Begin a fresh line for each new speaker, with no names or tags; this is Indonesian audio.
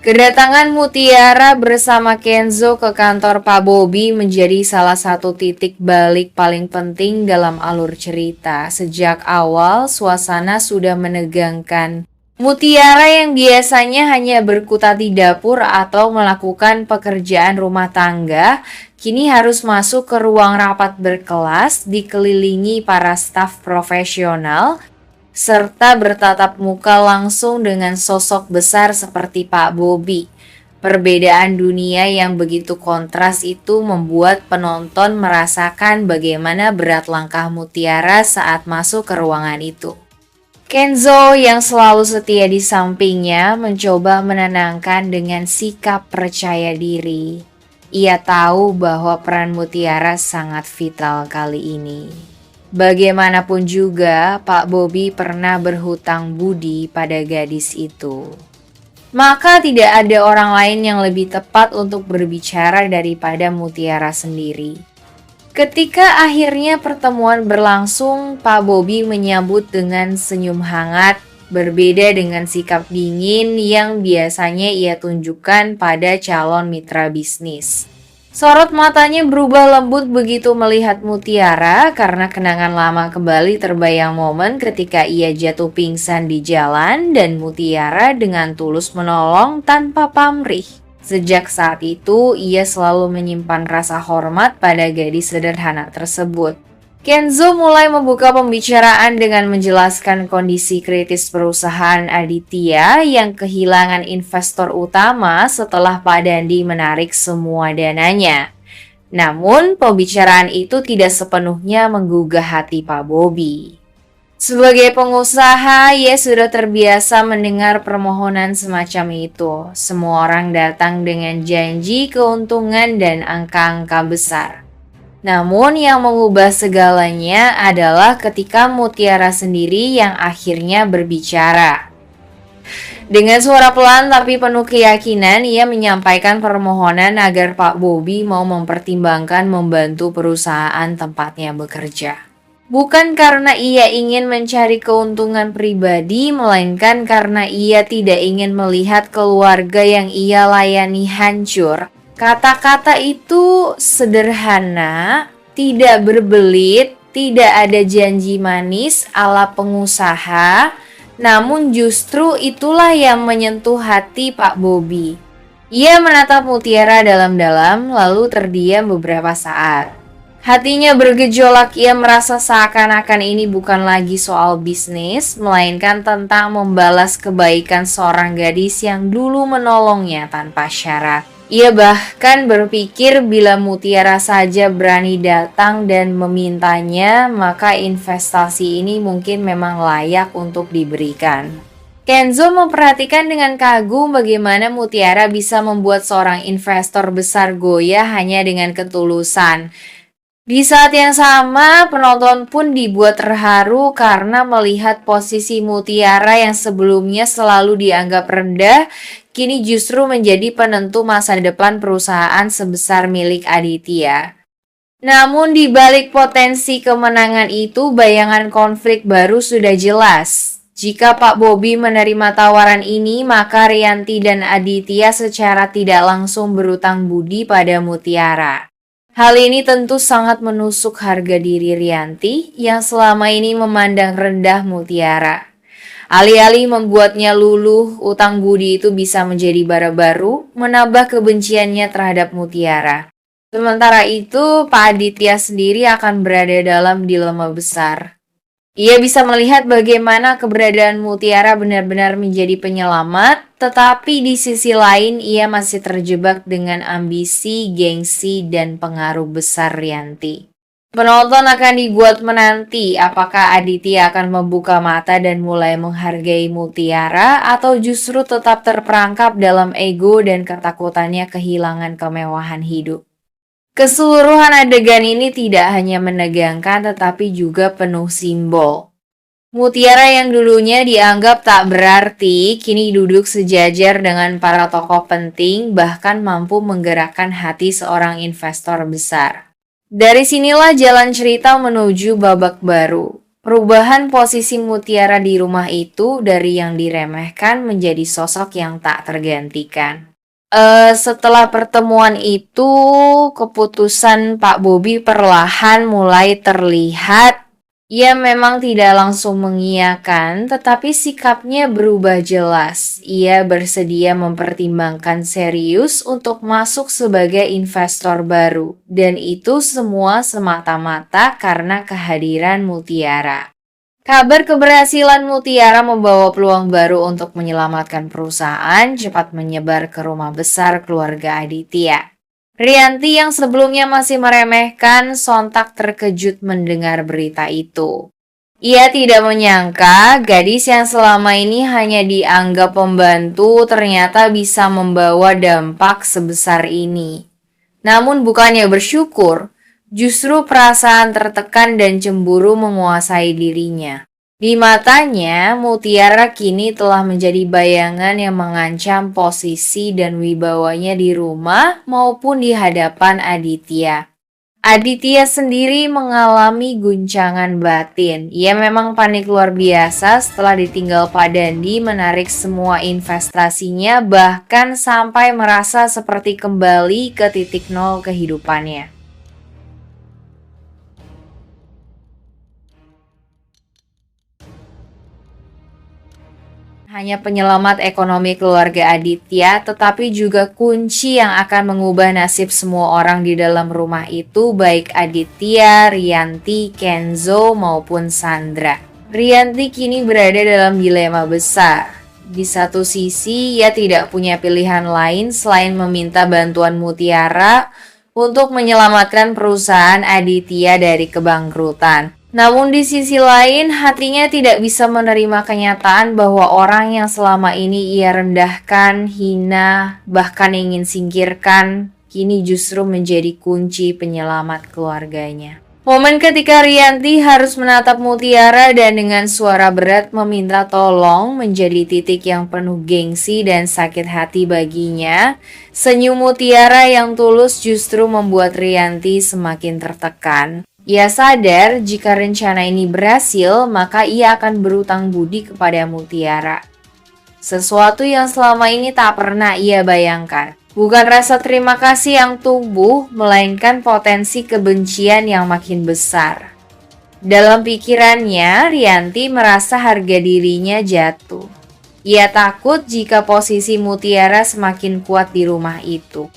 Kedatangan Mutiara bersama Kenzo ke kantor Pak Bobi menjadi salah satu titik balik paling penting dalam alur cerita. Sejak awal, suasana sudah menegangkan. Mutiara yang biasanya hanya berkutat di dapur atau melakukan pekerjaan rumah tangga, kini harus masuk ke ruang rapat berkelas dikelilingi para staf profesional serta bertatap muka langsung dengan sosok besar seperti Pak Bobi. Perbedaan dunia yang begitu kontras itu membuat penonton merasakan bagaimana berat langkah Mutiara saat masuk ke ruangan itu. Kenzo yang selalu setia di sampingnya mencoba menenangkan dengan sikap percaya diri. Ia tahu bahwa peran Mutiara sangat vital kali ini. Bagaimanapun juga, Pak Bobi pernah berhutang budi pada gadis itu. Maka tidak ada orang lain yang lebih tepat untuk berbicara daripada Mutiara sendiri. Ketika akhirnya pertemuan berlangsung, Pak Bobi menyambut dengan senyum hangat, berbeda dengan sikap dingin yang biasanya ia tunjukkan pada calon mitra bisnis. Sorot matanya berubah lembut begitu melihat Mutiara karena kenangan lama kembali terbayang momen ketika ia jatuh pingsan di jalan dan Mutiara dengan tulus menolong tanpa pamrih. Sejak saat itu, ia selalu menyimpan rasa hormat pada gadis sederhana tersebut. Kenzo mulai membuka pembicaraan dengan menjelaskan kondisi kritis perusahaan Aditya yang kehilangan investor utama setelah Pak Dandi menarik semua dananya. Namun, pembicaraan itu tidak sepenuhnya menggugah hati Pak Bobi. Sebagai pengusaha, ia sudah terbiasa mendengar permohonan semacam itu. Semua orang datang dengan janji keuntungan dan angka-angka besar. Namun yang mengubah segalanya adalah ketika Mutiara sendiri yang akhirnya berbicara. Dengan suara pelan tapi penuh keyakinan, ia menyampaikan permohonan agar Pak Bobi mau mempertimbangkan membantu perusahaan tempatnya bekerja. Bukan karena ia ingin mencari keuntungan pribadi, melainkan karena ia tidak ingin melihat keluarga yang ia layani hancur. Kata-kata itu sederhana, tidak berbelit, tidak ada janji manis ala pengusaha, namun justru itulah yang menyentuh hati Pak Bobi. Ia menatap Mutiara dalam-dalam lalu terdiam beberapa saat. Hatinya bergejolak, ia merasa seakan-akan ini bukan lagi soal bisnis, melainkan tentang membalas kebaikan seorang gadis yang dulu menolongnya tanpa syarat. Ia bahkan berpikir bila Mutiara saja berani datang dan memintanya, maka investasi ini mungkin memang layak untuk diberikan. Kenzo memperhatikan dengan kagum bagaimana Mutiara bisa membuat seorang investor besar goyah hanya dengan ketulusan. Di saat yang sama, penonton pun dibuat terharu karena melihat posisi Mutiara yang sebelumnya selalu dianggap rendah, kini justru menjadi penentu masa depan perusahaan sebesar milik Aditya. Namun di balik potensi kemenangan itu, bayangan konflik baru sudah jelas. Jika Pak Bobi menerima tawaran ini, maka Rianti dan Aditya secara tidak langsung berutang budi pada Mutiara. Hal ini tentu sangat menusuk harga diri Rianti yang selama ini memandang rendah Mutiara. Alih-alih membuatnya luluh, utang budi itu bisa menjadi bara baru, menambah kebenciannya terhadap Mutiara. Sementara itu, Pak Aditya sendiri akan berada dalam dilema besar. Ia bisa melihat bagaimana keberadaan Mutiara benar-benar menjadi penyelamat, tetapi di sisi lain ia masih terjebak dengan ambisi, gengsi, dan pengaruh besar Rianti. Penonton akan dibuat menanti apakah Aditya akan membuka mata dan mulai menghargai Mutiara atau justru tetap terperangkap dalam ego dan ketakutannya kehilangan kemewahan hidup. Keseluruhan adegan ini tidak hanya menegangkan tetapi juga penuh simbol. Mutiara yang dulunya dianggap tak berarti, kini duduk sejajar dengan para tokoh penting bahkan mampu menggerakkan hati seorang investor besar. Dari sinilah jalan cerita menuju babak baru. Perubahan posisi Mutiara di rumah itu dari yang diremehkan menjadi sosok yang tak tergantikan. Setelah pertemuan itu, keputusan Pak Bobi perlahan mulai terlihat. Ia memang tidak langsung mengiyakan, tetapi sikapnya berubah jelas. Ia bersedia mempertimbangkan serius untuk masuk sebagai investor baru, dan itu semua semata-mata karena kehadiran Mutiara. Kabar keberhasilan Mutiara membawa peluang baru untuk menyelamatkan perusahaan cepat menyebar ke rumah besar keluarga Aditya. Rianti yang sebelumnya masih meremehkan sontak terkejut mendengar berita itu. Ia tidak menyangka gadis yang selama ini hanya dianggap pembantu ternyata bisa membawa dampak sebesar ini. Namun bukannya bersyukur, justru perasaan tertekan dan cemburu menguasai dirinya. Di matanya, Mutiara kini telah menjadi bayangan yang mengancam posisi dan wibawanya di rumah maupun di hadapan Aditya. Aditya sendiri mengalami guncangan batin. Ia memang panik luar biasa setelah ditinggal Pak Dandi menarik semua investasinya, bahkan sampai merasa seperti kembali ke titik nol kehidupannya. Hanya penyelamat ekonomi keluarga Aditya, tetapi juga kunci yang akan mengubah nasib semua orang di dalam rumah itu, baik Aditya, Rianti, Kenzo, maupun Sandra. Rianti kini berada dalam dilema besar. Di satu sisi, ia tidak punya pilihan lain selain meminta bantuan Mutiara untuk menyelamatkan perusahaan Aditya dari kebangkrutan. Namun di sisi lain, hatinya tidak bisa menerima kenyataan bahwa orang yang selama ini ia rendahkan, hina, bahkan ingin singkirkan, kini justru menjadi kunci penyelamat keluarganya. Momen ketika Rianti harus menatap Mutiara dan dengan suara berat meminta tolong menjadi titik yang penuh gengsi dan sakit hati baginya. Senyum Mutiara yang tulus justru membuat Rianti semakin tertekan. Ia sadar jika rencana ini berhasil, maka ia akan berutang budi kepada Mutiara. Sesuatu yang selama ini tak pernah ia bayangkan. Bukan rasa terima kasih yang tumbuh, melainkan potensi kebencian yang makin besar. Dalam pikirannya, Rianti merasa harga dirinya jatuh. Ia takut jika posisi Mutiara semakin kuat di rumah itu.